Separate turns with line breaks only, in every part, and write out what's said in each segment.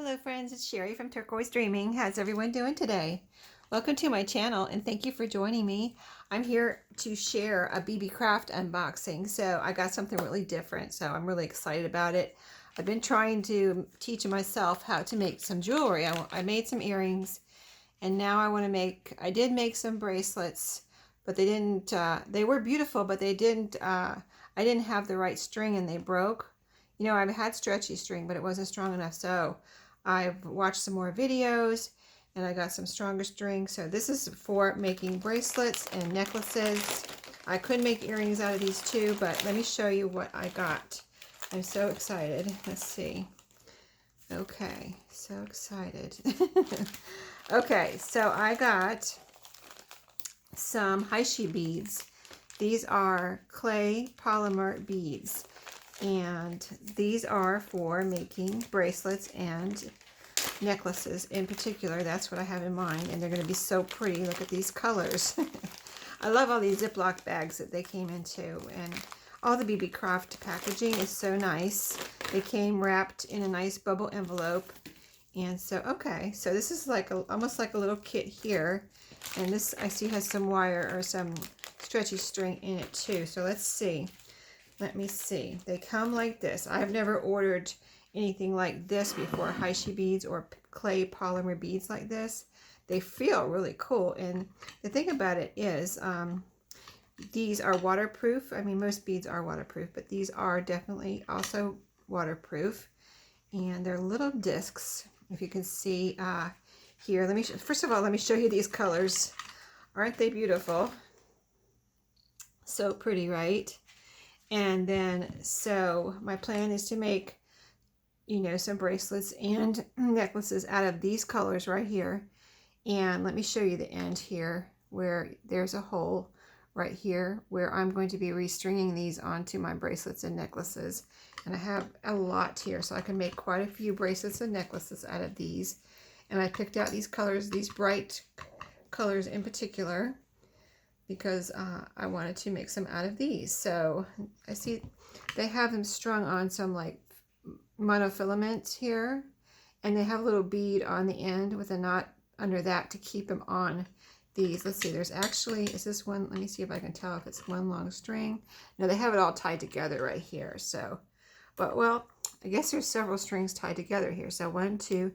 Hello friends, it's Sherry from Turquoise Dreaming. How's everyone doing today? Welcome to my channel and thank you for joining me. I'm here to share a Beebeecraft unboxing. So I got something really different, so I'm really excited about it. I've been trying to teach myself how to make some jewelry. I made some earrings and now I did make some bracelets, but they didn't, they were beautiful, but they didn't, I didn't have the right string and they broke. You know, I've had stretchy string, but it wasn't strong enough. So I've watched some more videos and I got some stronger string. So this is for making bracelets and necklaces. I could make earrings out of these too, but let me show you what I got. I'm so excited. Let's see. Okay, so excited. Okay, so I got some Heishi beads. These are clay polymer beads. And these are for making bracelets and necklaces in particular. That's what I have in mind. And they're going to be so pretty. Look at these colors. I love all these Ziploc bags that they came into. And all the Beebeecraft packaging is so nice. They came wrapped in a nice bubble envelope. And so, okay. So this is like almost like a little kit here. And this I see has some wire or some stretchy string in it too. So let's see. Let me see. They come like this. I've never ordered anything like this before, Heishi beads or clay polymer beads like this. They feel really cool. And the thing about it is these are waterproof. I mean, most beads are waterproof, but these are definitely also waterproof. And they're little discs, if you can see here. First of all, let me show you these colors. Aren't they beautiful? So pretty, right? And then, so my plan is to make, you know, some bracelets and necklaces out of these colors right here. And let me show you the end here where there's a hole right here where I'm going to be restringing these onto my bracelets and necklaces. And I have a lot here, so I can make quite a few bracelets and necklaces out of these. And I picked out these colors, these bright colors in particular, because I wanted to make some out of these. So I see they have them strung on some like monofilament here, and they have a little bead on the end with a knot under that to keep them on these. Let's see, there's actually, is this one, let me see if I can tell if it's one long string. No, they have it all tied together right here. So, but well, I guess there's several strings tied together here. So 1, 2,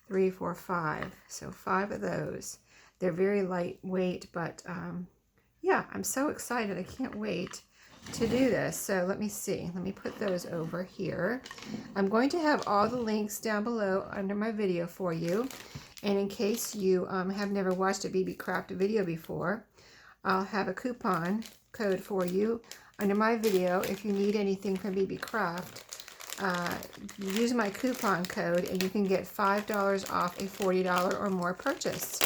3, 4, 5. So 5 of those. They're very lightweight, but yeah, I'm so excited. I can't wait to do this. So let me see. Let me put those over here. I'm going to have all the links down below under my video for you. And in case you have never watched a Beebeecraft video before, I'll have a coupon code for you under my video. If you need anything from Beebeecraft, use my coupon code and you can get $5 off a $40 or more purchase.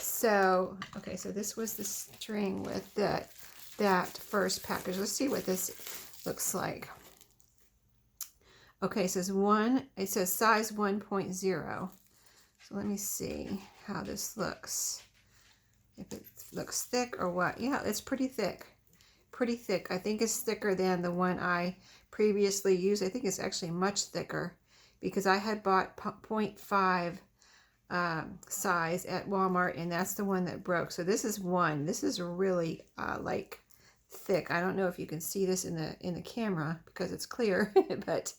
So, okay, so this was the string with that first package. Let's see what this looks like. Okay, it says size 1.0. So let me see how this looks. If it looks thick or what. Yeah, it's pretty thick. Pretty thick. I think it's thicker than the one I previously used. I think it's actually much thicker because I had bought 0.5 size at Walmart, and that's the one that broke. So this is one. This is really like thick. I don't know if you can see this in the camera because it's clear, but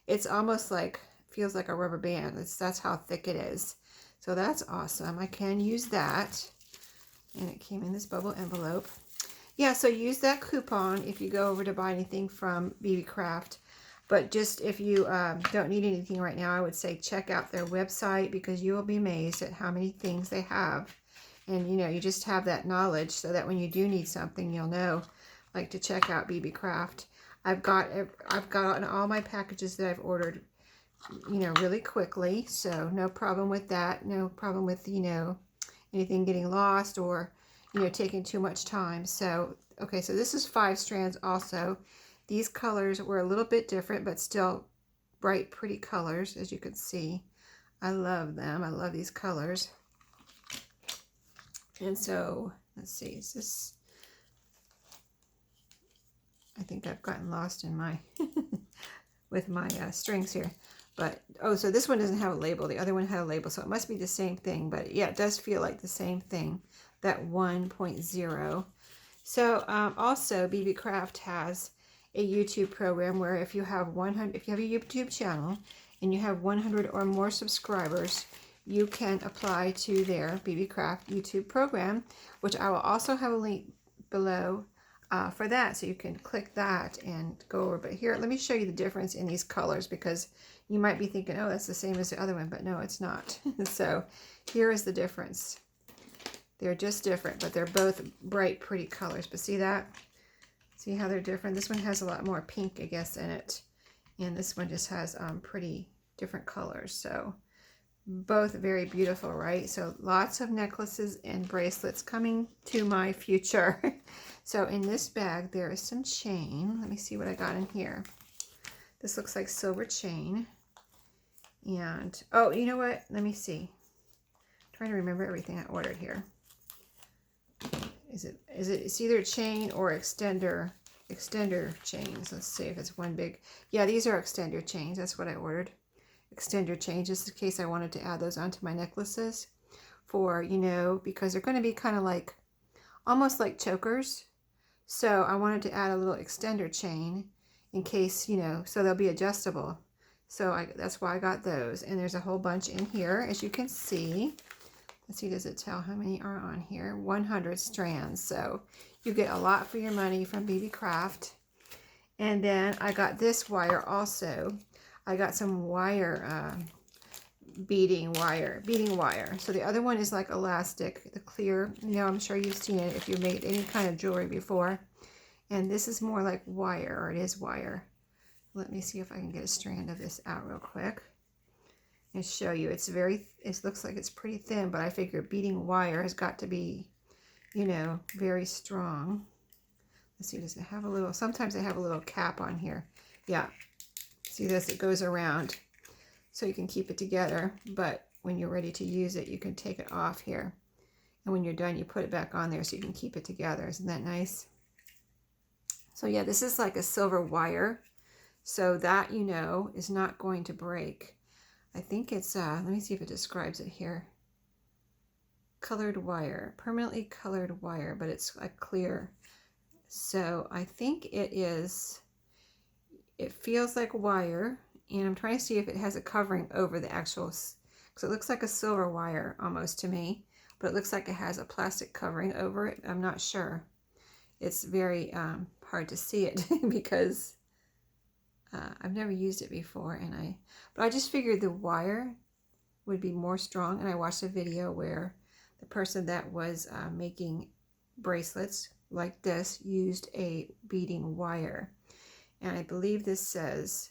it's almost like, feels like a rubber band. That's how thick it is. So that's awesome. I can use that. And it came in this bubble envelope. Yeah, so use that coupon if you go over to buy anything from Beebeecraft. But just if you don't need anything right now, I would say check out their website because you will be amazed at how many things they have. And, you know, you just have that knowledge so that when you do need something, you'll know, like to check out Beebeecraft. I've gotten all my packages that I've ordered, you know, really quickly. So no problem with that. No problem with, you know, anything getting lost or, you know, taking too much time. So, okay, so this is 5 strands also. These colors were a little bit different, but still bright, pretty colors, as you can see. I love them. I love these colors. And so, let's see, is this, I think I've gotten lost in my, with my strings here. But, oh, so this one doesn't have a label. The other one had a label, so it must be the same thing. But yeah, it does feel like the same thing, that 1.0. So also Beebeecraft has a YouTube program where if you have 100, if you have a YouTube channel and you have 100 or more subscribers, you can apply to their Beebeecraft YouTube program, which I will also have a link below for that, so you can click that and go over. But here, let me show you the difference in these colors, because you might be thinking, oh, that's the same as the other one, but no, it's not. So here is the difference. They're just different, but they're both bright, pretty colors. But see that? See how they're different? This one has a lot more pink, I guess, in it. And this one just has pretty different colors. So both very beautiful, right? So lots of necklaces and bracelets coming to my future. So in this bag, there is some chain. Let me see what I got in here. This looks like silver chain. And, oh, you know what? Let me see. I'm trying to remember everything I ordered here. It's either a chain or extender chains. Let's see if it's one big. Yeah, these are extender chains. That's what I ordered. Extender chains, just in case I wanted to add those onto my necklaces for, you know, because they're going to be kind of like, almost like chokers. So I wanted to add a little extender chain in case, you know, so they'll be adjustable. So that's why I got those. And there's a whole bunch in here, as you can see. Let's see, does it tell how many are on here? 100 strands. So you get a lot for your money from Beebeecraft. And then I got this wire also. I got some wire, beading wire. So the other one is like elastic, the clear. You know, I'm sure you've seen it if you made any kind of jewelry before. And this is more like wire, or it is wire. Let me see if I can get a strand of this out real quick and show you. It looks like it's pretty thin, but I figure beading wire has got to be, you know, very strong. Let's see, does it have a little, sometimes they have a little cap on here. Yeah, see this, it goes around so you can keep it together, but when you're ready to use it, you can take it off here. And when you're done, you put it back on there so you can keep it together. Isn't that nice? So yeah, this is like a silver wire, so that, you know, is not going to break. I think it's, let me see if it describes it here. Colored wire, permanently colored wire, but it's a clear. So I think it feels like wire, and I'm trying to see if it has a covering over the actual, because it looks like a silver wire almost to me, but it looks like it has a plastic covering over it. I'm not sure. It's very hard to see it because I've never used it before, but I just figured the wire would be more strong. And I watched a video where the person that was making bracelets like this used a beading wire, and I believe this says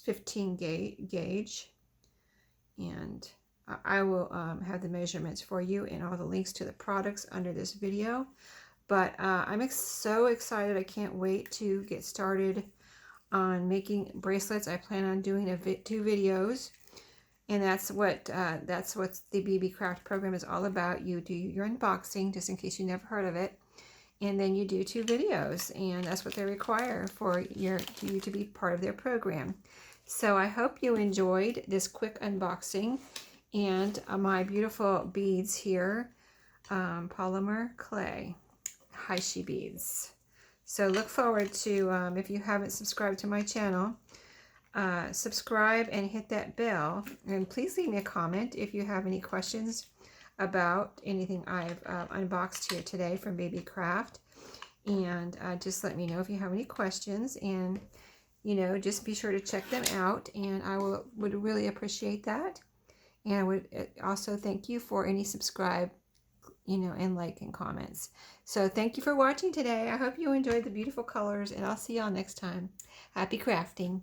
15 gauge, and I will have the measurements for you and all the links to the products under this video. But I'm so excited. I can't wait to get started on making bracelets. I plan on doing 2 videos, and that's what the Beebeecraft program is all about. You do your unboxing, just in case you never heard of it, and then you do 2 videos, and that's what they require for you to be part of their program. So I hope you enjoyed this quick unboxing and my beautiful beads here, polymer clay Haishi beads. So look forward to, if you haven't subscribed to my channel, subscribe and hit that bell, and please leave me a comment if you have any questions about anything I've unboxed here today from Beebeecraft. And just let me know if you have any questions, and you know, just be sure to check them out, and I would really appreciate that. And I would also thank you for any subscribe, you know, and like and comments. So thank you for watching today. I hope you enjoyed the beautiful colors, and I'll see y'all next time. Happy crafting.